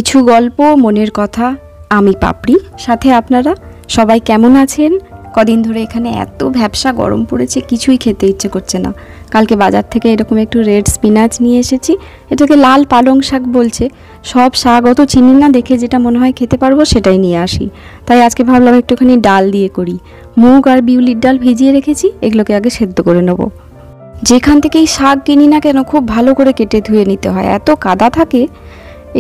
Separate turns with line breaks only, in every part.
কিছু গল্প, মনের কথা, আমি পাপড়ি, সাথে আপনারা সবাই কেমন আছেন? কদিন ধরে এখানে এত ভ্যাপসা গরম পড়েছে, কিছুই খেতে ইচ্ছে করছে না। কালকে বাজার থেকে এরকম একটু রেড স্পিনাচ নিয়ে এসেছি, এটাকে লাল পালং শাক বলছে। সব শাক অত চিনি না, দেখে যেটা মনে হয় খেতে পারবো সেটাই নিয়ে আসি। তাই আজকে ভাবলাম একটুখানি ডাল দিয়ে করি। মুগ আর বিউলির ডাল ভিজিয়ে রেখেছি, এগুলোকে আগে সেদ্ধ করে নেবো। যেখান থেকেই শাক কিনি না কেন খুব ভালো করে কেটে ধুয়ে নিতে হয়, এত কাদা থাকে।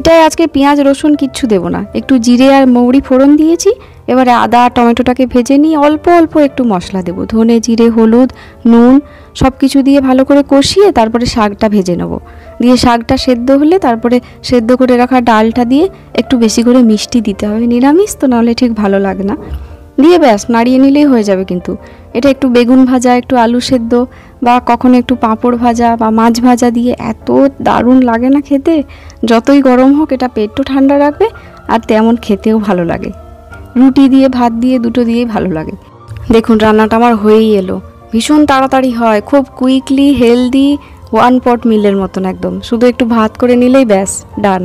এটাই আজকে পেঁয়াজ রসুন কিচ্ছু দেবো না, একটু জিরে আর মৌরি ফোড়ন দিয়েছি। এবারে আদা টমেটোটাকে ভেজে নিয়ে অল্প অল্প একটু মশলা দেবো, ধনে জিরে হলুদ নুন সব কিছু দিয়ে ভালো করে কষিয়ে তারপরে শাকটা ভেজে নেবো। দিয়ে শাকটা সেদ্ধ হলে তারপরে সেদ্ধ করে রাখা ডালটা দিয়ে একটু বেশি করে মিষ্টি দিতে হবে, নিরামিষ তো, নাহলে ঠিক ভালো লাগে না। দিয়ে ব্যাস নাড়িয়ে নিলেই হয়ে যাবে। কিন্তু এটা একটু বেগুন ভাজা, একটু আলু সেদ্ধ বা কখনো একটু পাঁপড় ভাজা বা মাছ ভাজা দিয়ে এত দারুণ লাগে না খেতে। যতই গরম হোক এটা পেটও ঠান্ডা রাখবে আর তেমন খেতেও ভালো লাগে। রুটি দিয়ে ভাত দিয়ে দুটো দিয়েই ভালো লাগে। দেখুন রান্নাটা আমার হয়েই এলো, ভীষণ তাড়াতাড়ি হয়, খুব কুইকলি হেলদি, ওয়ান পট মিলের মতন একদম। শুধু একটু ভাত করে নিলেই ব্যাস ডান।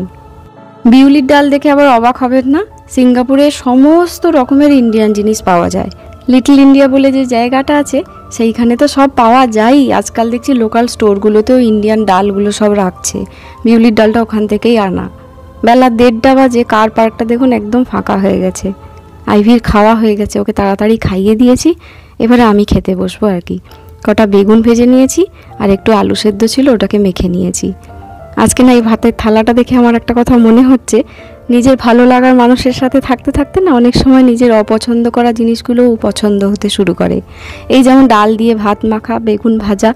বিউলির ডাল দেখে আবার অবাক হবেন না, সিঙ্গাপুরে সমস্ত রকমের ইন্ডিয়ান জিনিস পাওয়া যায়। লিটল ইন্ডিয়া বলে যে জায়গাটা আছে সেইখানে তো সব পাওয়া যায়ই। আজকাল দেখছি লোকাল স্টোরগুলোতেও ইন্ডিয়ান ডালগুলো সব রাখছে। বিউলির ডালটা ওখান থেকেই আনা। বেলা 1:30 বাজে, কার পার্কটা দেখুন একদম ফাঁকা হয়ে গেছে। আইভির খাওয়া হয়ে গেছে, ওকে তাড়াতাড়ি খাইয়ে দিয়েছি। এবারে আমি খেতে বসবো আর কি। কটা বেগুন ভেজে নিয়েছি আর একটু আলু সেদ্ধ ছিল, ওটাকে মেখে নিয়েছি। আজকে না এই ভাতের থালাটা দেখে আমার একটা কথা মনে হচ্ছে, নিজের ভালো লাগার মানুষের সাথে থাকতে থাকতে না অনেক সময় নিজের অপছন্দ করা জিনিসগুলোও পছন্দ হতে শুরু করে। এই যেমন ডাল দিয়ে ভাত মাখা, বেগুন ভাজা।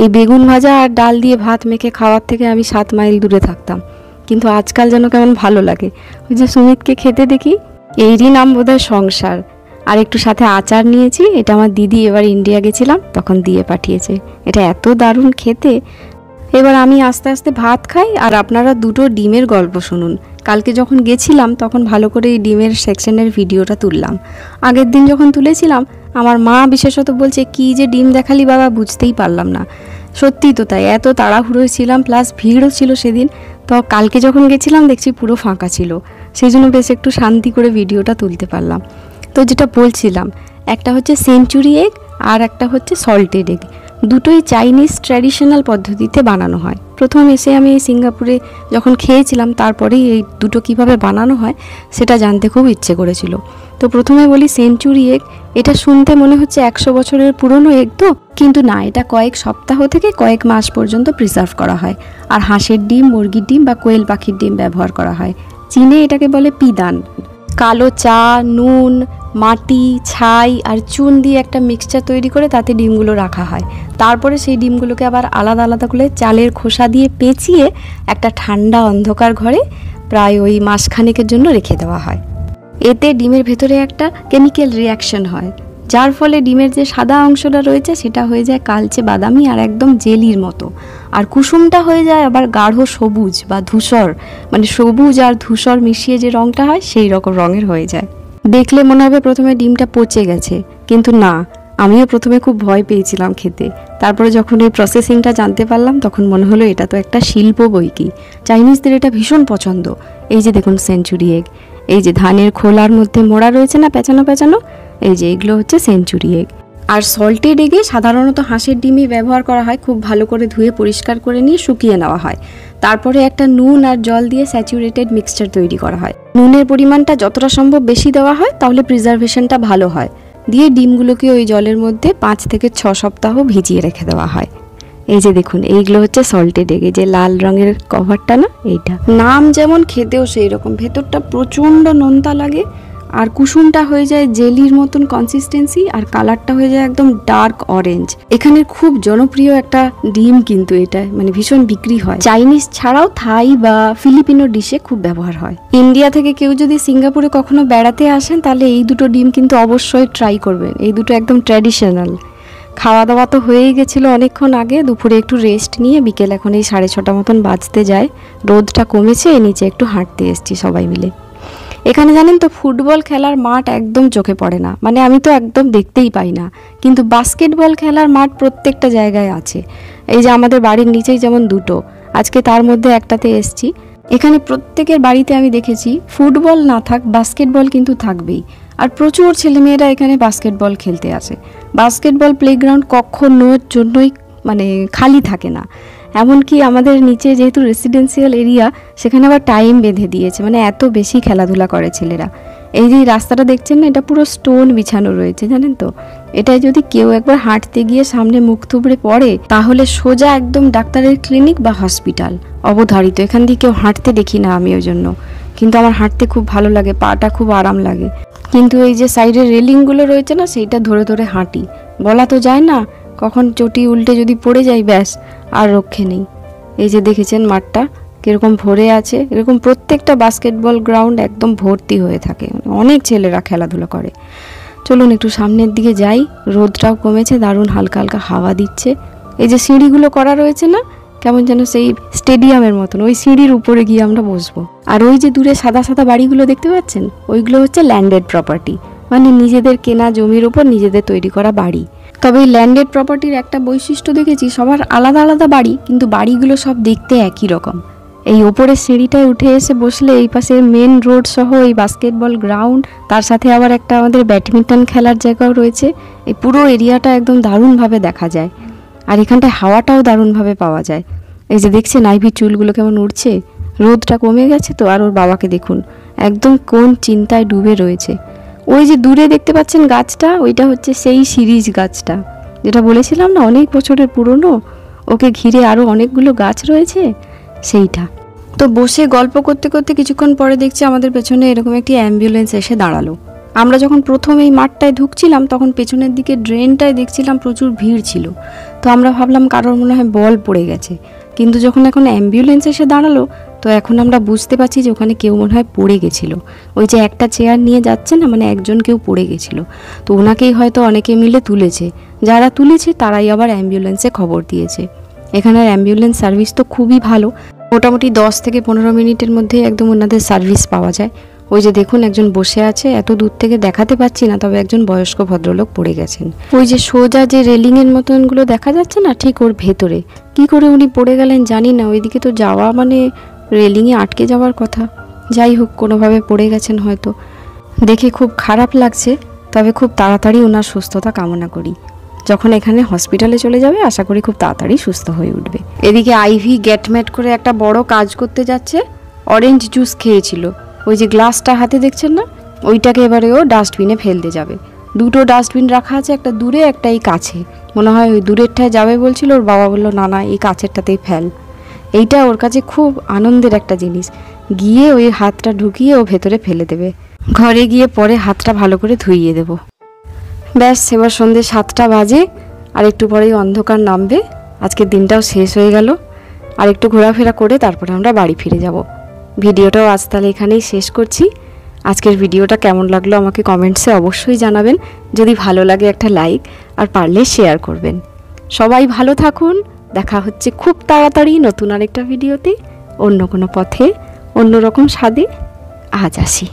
এই বেগুন ভাজা আর ডাল দিয়ে ভাত মেখে খাওয়ার থেকে আমি 7 মাইল দূরে থাকতাম, কিন্তু আজকাল যেন কেমন ভালো লাগে। ওই যে সুমিতকে খেতে দেখি, এরই নাম বোধহয় সংসার। আর একটু সাথে আচার নিয়েছি, এটা আমার দিদি এবার ইন্ডিয়া গেছিলাম তখন দিয়ে পাঠিয়েছে। এটা এত দারুণ খেতে। এবার আমি আস্তে আস্তে ভাত খাই আর আপনারা দুটো ডিমের গল্প শুনুন। কালকে যখন গেছিলাম তখন ভালো করে এই ডিমের সেকশনের ভিডিওটা তুললাম। আগের দিন যখন তুলেছিলাম আমার মা বিশেষত বলছে, কি যে ডিম দেখালি বাবা, বুঝতেই পারলাম না। সত্যিই তো তাই, এত তাড়াহুড়োয় ছিলাম, প্লাস ভিড়ও ছিল সেদিন। তো কালকে যখন গেছিলাম দেখছি পুরো ফাঁকা ছিল, সেই জন্য বেশ একটু শান্তি করে ভিডিওটা তুলতে পারলাম। তো যেটা বলছিলাম, একটা হচ্ছে সেঞ্চুরি এগ আর একটা হচ্ছে সল্টেড এগ। দুটোই চাইনিজ ট্র্যাডিশনাল পদ্ধতিতে বানানো হয়। প্রথম এসে আমি এই সিঙ্গাপুরে যখন খেয়েছিলাম তারপরেই এই দুটো কিভাবে বানানো হয় সেটা জানতে খুব ইচ্ছে করেছিল। তো প্রথমে বলি সেঞ্চুরি এগ। এটা শুনতে মনে হচ্ছে 100 বছরের পুরনো এগ তো, কিন্তু না, এটা কয়েক সপ্তাহ থেকে কয়েক মাস পর্যন্ত প্রিজার্ভ করা হয়। আর হাঁসের ডিম, মুরগির ডিম বা কোয়েল পাখির ডিম ব্যবহার করা হয়। চীনে এটাকে বলে পিদান। কালো চা, নুন, মাটি, ছাই আর চুন দিয়ে একটা মিক্সচার তৈরি করে তাতে ডিমগুলো রাখা হয়। তারপরে সেই ডিমগুলোকে আবার আলাদা আলাদা করে চালের খোসা দিয়ে পেঁচিয়ে একটা ঠান্ডা অন্ধকার ঘরে প্রায় ওই মাসখানেকের জন্য রেখে দেওয়া হয়। এতে ডিমের ভেতরে একটা কেমিক্যাল রিয়াকশন হয়, যার ফলে ডিমের যে সাদা অংশটা রয়েছে সেটা হয়ে যায় কালচে বাদামি আর একদম জেলির মতো। আর কুসুমটা হয়ে যায় আবার গাঢ় সবুজ বা ধূসর, মানে সবুজ আর ধূসর মিশিয়ে যে রঙটা হয় সেই রকম রঙের হয়ে যায়। দেখলে মনে হবে প্রথমে ডিমটা পচে গেছে, কিন্তু না, আমিও প্রথমে খুব ভয় পেয়েছিলাম খেতে। তারপরে যখন এই প্রসেসিংটা জানতে পারলাম তখন মনে হলো এটা তো একটা শিল্প বই কি। চাইনিজদের এটা ভীষণ পছন্দ। এই যে দেখুন সেঞ্চুরি এগ, এই যে ধানের খোলার মধ্যে মোড়া রয়েছে না পেঁচানো পেঁচানো, এই যে এগুলো হচ্ছে সেঞ্চুরি এগ। আর সল্টেড এগে সাধারণত হাঁসের ডিমই ব্যবহার করা হয়। খুব ভালো করে ধুয়ে পরিষ্কার করে নিয়ে শুকিয়ে নেওয়া হয়। তারপরে একটা নুন আর জল দিয়ে স্যাচুরেটেড মিক্সচার তৈরি করা হয়। নুনের পরিমাণটা যতটা সম্ভব বেশি দেওয়া হয়, তাহলে প্রিজারভেশনটা ভালো হয়। দিয়ে ডিমগুলোকে ওই জলের মধ্যে 5 থেকে 6 সপ্তাহ ভিজিয়ে রেখে দেওয়া হয়। এই যে দেখুন, এইগুলো হচ্ছে সল্টেড এগ। এই যে লাল রঙের কভারটা না, এইটা নাম যেমন, খেতেও সেই রকম। ভেতরটা প্রচণ্ড নোনতা লাগে আর কুসুমটা হয়ে যায় জেলির মতন কনসিস্টেন্সি আর কালারটা হয়ে যায় একদম ডার্ক অরেঞ্জ। এখানে খুব জনপ্রিয় একটা ডিম, কিন্তু এটা মানে ভীষণ বিক্রি হয়। চাইনিজ ছাড়াও থাই বা ফিলিপিনো ডিশে খুব ব্যবহার হয়। ইন্ডিয়া থেকে কেউ যদি সিঙ্গাপুরে কখনো বেড়াতে আসেন তাহলে এই দুটো ডিম কিন্তু অবশ্যই ট্রাই করবেন। এই দুটো একদম ট্র্যাডিশনাল। খাওয়া দাওয়া তো হয়েই গেছিলো অনেকক্ষণ আগে। দুপুরে একটু রেস্ট নিয়ে বিকেল এখন এই 6:30 মতন বাজতে যায়। রোদটা কমেছে, নিচে একটু হাঁটতে এসছি সবাই মিলে। এখানে জানেন তো ফুটবল খেলার মাঠ একদম চোখে পড়ে না, মানে আমি তো একদম দেখতেই পাই না, কিন্তু বাস্কেটবল খেলার মাঠ প্রত্যেকটা জায়গায় আছে। এই যে আমাদের বাড়ির নিচেই যেমন দুটো, আজকে তার মধ্যে একটাতে এসছি। এখানে প্রত্যেকের বাড়িতে আমি দেখেছি ফুটবল না থাক বাস্কেটবল কিন্তু থাকবেই, আর প্রচুর ছেলেমেয়েরা এখানে বাস্কেটবল খেলতে আসে। বাস্কেটবল প্লেগ্রাউন্ড কখনোর জন্যই মানে খালি থাকে না। এমনকি আমাদের নিচে যেহেতু রেসিডেন্সিয়াল এরিয়া, সেখানে আবার টাইম বেঁধে দিয়েছে, মানে এত বেশি খেলাধুলা করে ছেলেরা। এই যে রাস্তাটা দেখছেন না, এটা পুরো স্টোন বিছানো রয়েছে, জানেন তো। এটাই যদি কেউ একবার হাঁটতে গিয়ে সামনে মুখ থুবড়ে পড়ে, তাহলে সোজা একদম ডাক্তারের ক্লিনিক বা হসপিটাল অবধারিত। এখান দিয়ে কেউ হাঁটতে দেখি না আমি ওই জন্য, কিন্তু আমার হাঁটতে খুব ভালো লাগে, পাটা খুব আরাম লাগে। কিন্তু এই যে সাইডের রেলিংগুলো রয়েছে না, সেইটা ধরে ধরে হাঁটি। বলা তো যায় না, কখন চটি উল্টে যদি পড়ে যাই ব্যাস আর রক্ষে নেই। এই যে দেখেছেন মাঠটা কীরকম ভরে আছে, এরকম প্রত্যেকটা বাস্কেটবল গ্রাউন্ড একদম ভর্তি হয়ে থাকে, অনেক ছেলেরা খেলাধুলা করে। চলুন একটু সামনের দিকে যাই, রোদটাও কমেছে, দারুণ হালকা হালকা হাওয়া দিচ্ছে। এই যে সিঁড়িগুলো করা রয়েছে না, কেমন যেন সেই স্টেডিয়ামের মতন, ওই সিঁড়ির উপরে গিয়ে আমরা বসবো। আর ওই যে দূরে সাদা সাদা বাড়িগুলো দেখতে পাচ্ছেন, ওইগুলো হচ্ছে ল্যান্ডেড প্রপার্টি, মানে নিজেদের কেনা জমির উপর নিজেদের তৈরি করা বাড়ি। তবে এই ল্যান্ডেড প্রপার্টির একটা বৈশিষ্ট্য দেখেছি, সবার আলাদা আলাদা বাড়ি, কিন্তু বাড়িগুলো সব দেখতে একই রকম। এই ওপরের সিঁড়িটায় উঠে এসে বসলে এই পাশে মেন রোড সহ এই বাস্কেটবল গ্রাউন্ড, তার সাথে আবার একটা আমাদের ব্যাডমিন্টন খেলার জায়গাও রয়েছে। এই পুরো এরিয়াটা একদম দারুণভাবে দেখা যায়, আর এখানটায় হাওয়াটাও দারুণভাবে পাওয়া যায়। এই যে দেখছেন আইভির চুলগুলো কেমন উড়ছে, রোদটা কমে গেছে তো। আর ওর বাবাকে দেখুন একদম কোন চিন্তায় ডুবে রয়েছে। ওই যে দূরে দেখতে পাচ্ছেন গাছটা, ওইটা হচ্ছে সেই সিরিজ গাছটা, যেটা বলেছিলাম না অনেক বছরের পুরনো, ওকে ঘিরে আরও অনেকগুলো গাছ রয়েছে, সেইটা। তো বসে গল্প করতে করতে কিছুক্ষণ পরে দেখছি আমাদের পেছনে এরকম একটি অ্যাম্বুলেন্স এসে দাঁড়ালো। আমরা যখন প্রথম এই মাঠটায় ঢুকছিলাম, তখন পেছনের দিকে ড্রেনটায় দেখছিলাম প্রচুর ভিড় ছিল। তো আমরা ভাবলাম কারোর মনে হয় বল পড়ে গেছে, কিন্তু যখন এখন অ্যাম্বুলেন্স এসে দাঁড়ালো, তো এখন আমরা বুঝতে পারছি যে ওখানে কেউ মনে হয় পড়ে গেছিলো। ওই যে একটা চেয়ার নিয়ে যাচ্ছে না, মানে একজন কেউ পড়ে গেছিলো, তো ওনাকেই হয়তো অনেকে মিলে তুলেছে। যারা তুলেছে তারাই আবার অ্যাম্বুলেন্সে খবর দিয়েছে। এখানের অ্যাম্বুলেন্স সার্ভিস তো খুবই ভালো, মোটামুটি 10 থেকে 15 মিনিটের মধ্যে একদম ওনাদের সার্ভিস পাওয়া যায়। ওই যে দেখুন একজন বসে আছে, এত দূর থেকে দেখাতে পাচ্ছি না, তবে একজন বয়স্ক ভদ্রলোক পড়ে গেছেন। ওই যে সোজা যে রেলিংয়ের মতনগুলো দেখা যাচ্ছে না, ঠিক ওর ভেতরে কি করে উনি পড়ে গেলেন জানি না। ওইদিকে তো যাওয়া মানে রেলিংয়ে আটকে যাওয়ার কথা, যাই হোক কোনোভাবে পড়ে গেছেন হয়তো। দেখে খুব খারাপ লাগছে, তবে খুব তাড়াতাড়ি ওনার সুস্থতা কামনা করি। যখন এখানে হসপিটালে চলে যাবে, আশা করি খুব তাড়াতাড়ি সুস্থ হয়ে উঠবে। এদিকে আইভি গ্যাটম্যাট করে একটা বড় কাজ করতে যাচ্ছে। অরেঞ্জ জুস খেয়েছিল, ওই যে গ্লাসটা হাতে দেখছেন না, ওইটাকে এবারে ও ডাস্টবিনে ফেলতে যাবে। দুটো ডাস্টবিন রাখা আছে, একটা দূরে একটা এই কাছে। মনে হয় ওই দূরেরটায় যাবে বলছিল, ওর বাবা বললো না না এই কাছেরটাতেই ফেল। এইটা ওর কাছে খুব আনন্দের একটা জিনিস। গিয়ে ওই হাতটা ঢুকিয়ে ও ভেতরে ফেলে দেবে। ঘরে গিয়ে পরে হাতটা ভালো করে ধুইয়ে দেবো। ব্যাস, এবার সন্ধ্যে 7টা বাজে, আর একটু পরেই অন্ধকার নামবে। আজকের দিনটাও শেষ হয়ে গেল, আর একটু ঘোরাফেরা করে তারপরে আমরা বাড়ি ফিরে যাব। ভিডিওটাও আজ তাহলে এখানেই শেষ করছি। আজকের ভিডিওটা কেমন লাগলো আমাকে কমেন্টসে অবশ্যই জানাবেন। যদি ভালো লাগে একটা লাইক, আর পারলে শেয়ার করবেন। সবাই ভালো থাকুন, দেখা হচ্ছে খুব তাড়াতাড়ি নতুন আরেকটা ভিডিওতে, অন্য কোনো পথে, অন্যরকম স্বাদে। আজ আসি।